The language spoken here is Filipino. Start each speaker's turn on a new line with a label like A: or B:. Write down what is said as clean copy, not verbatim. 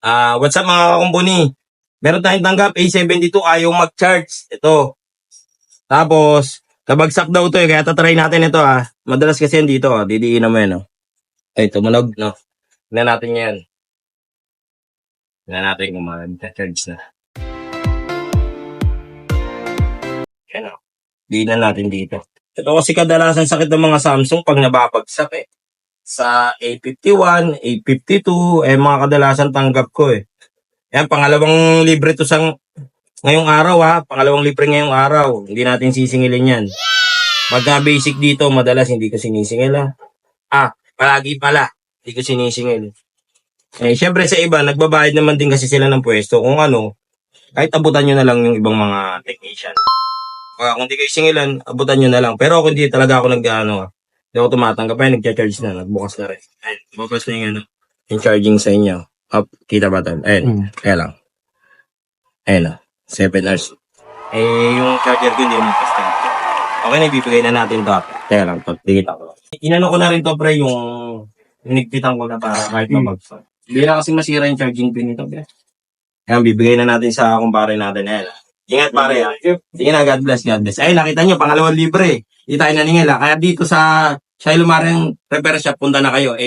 A: What's up mga kakumpuni? Meron tayong tanggap, A72, ayaw mag-charge. Ito. Tapos, kabagsak daw to kaya tatry natin ito Madalas kasi yan dito didiinan mo yan Ay, tumunog, no? Tignan natin yan. Tignan natin kung mag-charge na. Yan diinan natin dito. Ito kasi kadalasan sakit ng mga Samsung pag nababagsak Sa A51, A52, mga kadalasan tanggap ko Yan, pangalawang libre to ngayong araw Pangalawang libre ngayong araw. Hindi natin sisingilin yan. Pagka basic dito, madalas hindi ko sinisingil palagi pala. Hindi ko sinisingil. Syempre sa iba, nagbabayad naman din kasi sila ng pwesto. Kung kahit abutan nyo na lang yung ibang mga technician. Kung di kayo singilan, abutan nyo na lang. Pero kung hindi talaga ako hindi ako tumatanggap. Nagcha-charge na. Nagbukas na rin. Ayun, bukas na yung charging sa inyo. Kita ba ito? Ayun, kaya lang. Ayun 7 hours. Yung charger ko hindi naman pasta. Okay na, ibibigay na natin ito. Kaya lang, dikita ko. Inano ko na rin to pre, yung nigpitan ko na para kahit mabagsak. Hindi na kasi masira yung charging pin nito. Ayan, bibigay na natin sa kumpare natin. Ayan. Ingat pare. Sige na, God bless, God bless. Ay, nakita nyo, pangalawang libre. Hindi tayo naningil Kaya dito sa Shiloh Marian Repair Shop, punta na kayo.